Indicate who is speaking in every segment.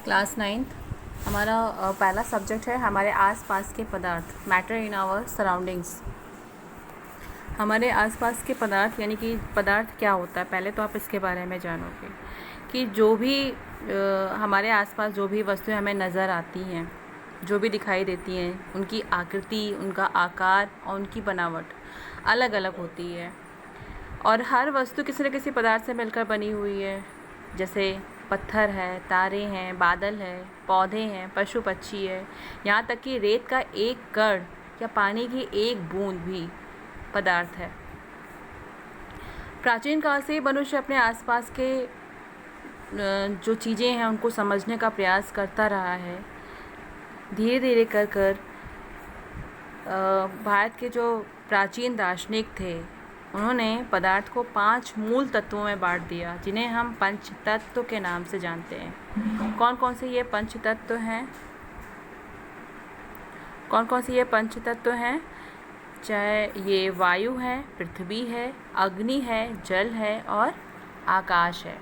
Speaker 1: Class 9th हमारा पहला subject है हमारे आसपास के पदार्थ, मैटर इन आवर सराउंडिंग्स। हमारे आसपास के पदार्थ यानी कि पदार्थ क्या होता है, पहले तो आप इसके बारे में जानोगे कि जो भी हमारे आसपास जो भी वस्तुएं हमें नज़र आती हैं, जो भी दिखाई देती हैं, उनकी आकृति, उनका आकार और उनकी बनावट अलग अलग होती है और हर वस्तु किसी न किसी पदार्थ से मिलकर बनी हुई है। जैसे पत्थर है, तारे हैं, बादल है, पौधे हैं, पशु पक्षी है, यहाँ तक कि रेत का एक कण या पानी की एक बूंद भी पदार्थ है। प्राचीन काल से मनुष्य अपने आसपास के जो चीज़ें हैं उनको समझने का प्रयास करता रहा है। धीरे धीरे कर कर भारत के जो प्राचीन दार्शनिक थे उन्होंने पदार्थ को 5 मूल तत्वों में बांट दिया, जिन्हें हम पंच तत्व के नाम से जानते हैं। कौन कौन से ये पंच तत्व हैं? कौन कौन से ये पंच तत्व हैं? चाहे ये वायु है, पृथ्वी है, अग्नि है, जल है और आकाश है।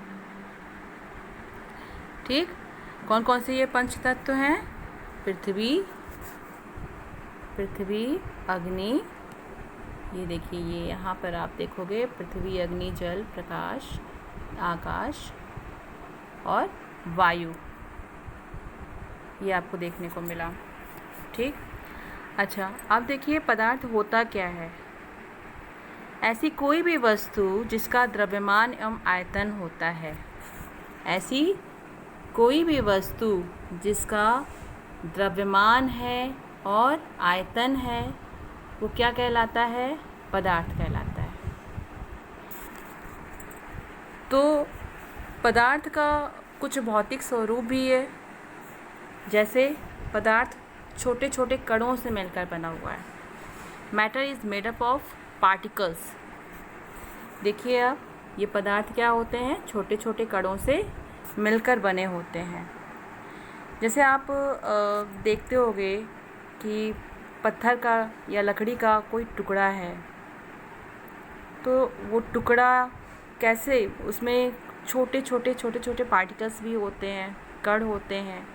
Speaker 1: ठीक, कौन कौन से ये पंच तत्व हैं? पृथ्वी, अग्नि, ये देखिए, ये यहाँ पर आप देखोगे पृथ्वी, अग्नि, जल, प्रकाश, आकाश और वायु, ये आपको देखने को मिला। ठीक, अच्छा, अब देखिए पदार्थ होता क्या है। ऐसी कोई भी वस्तु जिसका द्रव्यमान एवं आयतन होता है, ऐसी कोई भी वस्तु जिसका द्रव्यमान है और आयतन है, वो क्या कहलाता है? पदार्थ कहलाता है। तो पदार्थ का कुछ भौतिक स्वरूप भी है। जैसे पदार्थ छोटे छोटे कणों से मिलकर बना हुआ है। Matter is made up of particles. देखिए आप, ये पदार्थ क्या होते हैं? छोटे छोटे कणों से मिलकर बने होते हैं। जैसे आप देखते होंगे कि पत्थर का या लकड़ी का कोई टुकड़ा है, तो वो टुकड़ा कैसे, उसमें छोटे छोटे पार्टिकल्स भी होते हैं, कण होते हैं।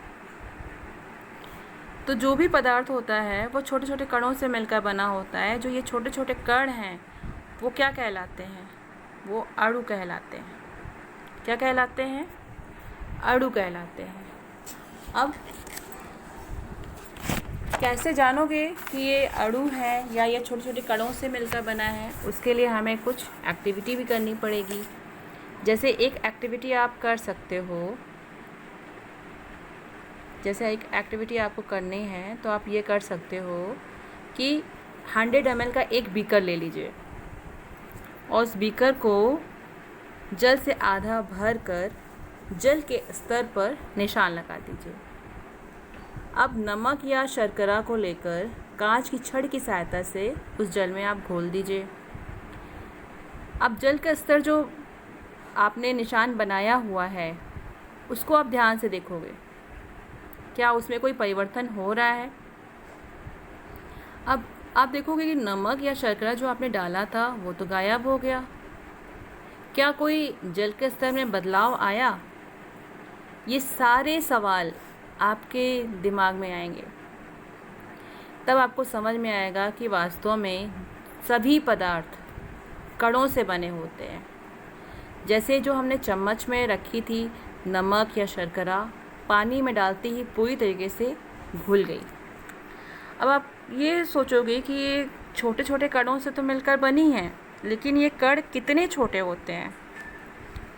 Speaker 1: तो जो भी पदार्थ होता है वो छोटे छोटे कणों से मिलकर बना होता है। जो ये छोटे छोटे कण हैं वो क्या कहलाते हैं? वो अणु कहलाते हैं। क्या कहलाते हैं? अणु कहलाते हैं। अब कैसे जानोगे कि ये अणु है या ये छोटे छोटे कणों से मिलकर बना है? उसके लिए हमें कुछ एक्टिविटी भी करनी पड़ेगी। जैसे एक एक्टिविटी आप कर सकते हो, जैसे एक एक्टिविटी आपको करनी है तो आप ये कर सकते हो कि 100 ml का एक बीकर ले लीजिए और उस बीकर को जल से आधा भर कर जल के स्तर पर निशान लगा दीजिए। अब नमक या शर्करा को लेकर कांच की छड़ की सहायता से उस जल में आप घोल दीजिए। अब जल का स्तर जो आपने निशान बनाया हुआ है उसको आप ध्यान से देखोगे, क्या उसमें कोई परिवर्तन हो रहा है? अब आप देखोगे कि नमक या शर्करा जो आपने डाला था वो तो गायब हो गया। क्या कोई जल के स्तर में बदलाव आया? ये सारे सवाल आपके दिमाग में आएंगे। तब आपको समझ में आएगा कि वास्तव में सभी पदार्थ कणों से बने होते हैं। जैसे जो हमने चम्मच में रखी थी नमक या शर्करा, पानी में डालते ही पूरी तरीके से घुल गई। अब आप ये सोचोगे कि ये छोटे छोटे कणों से तो मिलकर बनी है, लेकिन ये कण कितने छोटे होते हैं?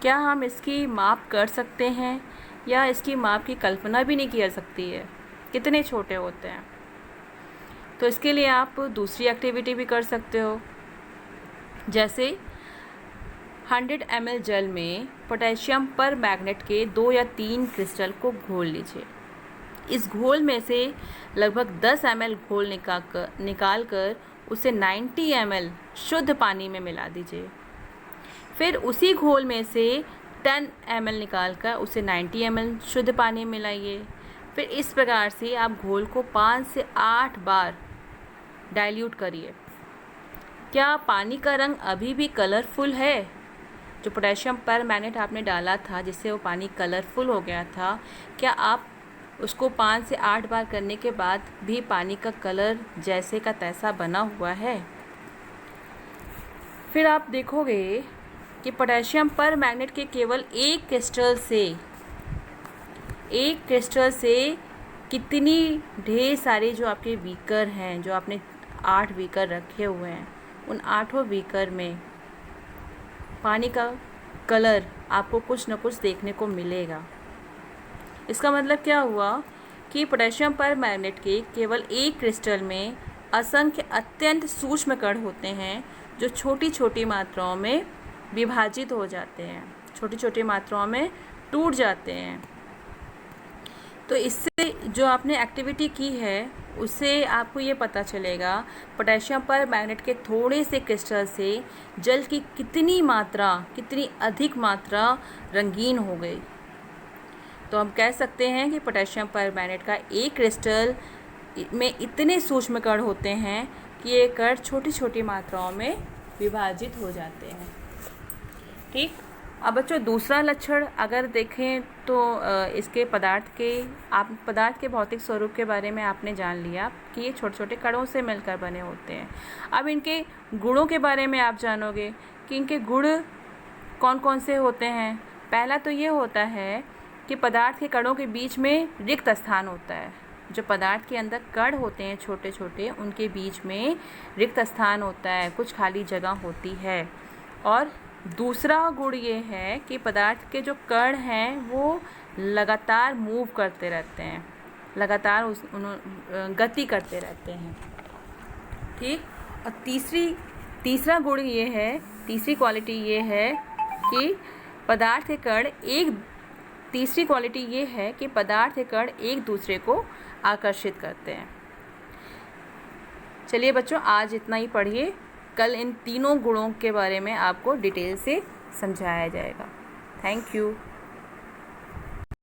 Speaker 1: क्या हम इसकी माप कर सकते हैं या इसकी माप की कल्पना भी नहीं की जा सकती है, कितने छोटे होते हैं? तो इसके लिए आप दूसरी एक्टिविटी भी कर सकते हो। जैसे 100 ml जल में पोटेशियम पर मैग्नेट के 2 या 3 क्रिस्टल को घोल लीजिए। इस घोल में से लगभग 10 ml घोल निकाल कर उसे 90 ml शुद्ध पानी में मिला दीजिए। फिर उसी घोल में से 10 ml निकाल कर उसे 90 ml शुद्ध पानी में मिलाइए। फिर इस प्रकार से आप घोल को 5 से 8 बार डाइल्यूट करिए। क्या पानी का रंग अभी भी कलरफुल है जो पोटेशियम पर मैग्नेट आपने डाला था जिससे वो पानी कलरफुल हो गया था, क्या आप उसको 5 से 8 बार करने के बाद भी पानी का कलर जैसे का तैसा बना हुआ है? फिर आप देखोगे कि पोटेशियम पर मैग्नेट के केवल एक क्रिस्टल से कितनी ढेर सारे जो आपके बीकर हैं, जो आपने 8 बीकर रखे हुए हैं, उन 8 बीकर में पानी का कलर आपको कुछ न कुछ देखने को मिलेगा। इसका मतलब क्या हुआ कि पोटेशियम पर मैग्नेट के केवल एक क्रिस्टल में असंख्य अत्यंत सूक्ष्म कण होते हैं जो छोटी छोटी मात्राओं में विभाजित हो जाते हैं, छोटी छोटी मात्राओं में टूट जाते हैं। तो इससे जो आपने एक्टिविटी की है उससे आपको ये पता चलेगा पोटेशियम पर मैग्नेट के थोड़े से क्रिस्टल से जल की कितनी अधिक मात्रा रंगीन हो गई। तो हम कह सकते हैं कि पोटेशियम पर मैग्नेट का एक क्रिस्टल में इतने सूक्ष्म कण होते हैं कि ये कण छोटी छोटी मात्राओं में विभाजित हो जाते हैं। ठीक। अब बच्चों दूसरा लक्षण अगर देखें तो इसके पदार्थ के भौतिक स्वरूप के बारे में आपने जान लिया कि ये छोटे छोटे कणों से मिलकर बने होते हैं। अब इनके गुणों के बारे में आप जानोगे कि इनके गुण कौन कौन से होते हैं। पहला तो ये होता है कि पदार्थ के कणों के बीच में रिक्त स्थान होता है। जो पदार्थ के अंदर कण होते हैं छोटे छोटे, उनके बीच में रिक्त स्थान होता है, कुछ खाली जगह होती है। और दूसरा गुण ये है कि पदार्थ के जो कण हैं वो लगातार मूव करते रहते हैं, लगातार गति करते रहते हैं। ठीक। और तीसरा गुण ये है, तीसरी क्वालिटी ये है कि पदार्थ के कण एक दूसरे को आकर्षित करते हैं। चलिए बच्चों आज इतना ही पढ़िए, कल इन तीनों गुणों के बारे में आपको डिटेल से समझाया जाएगा। Thank you.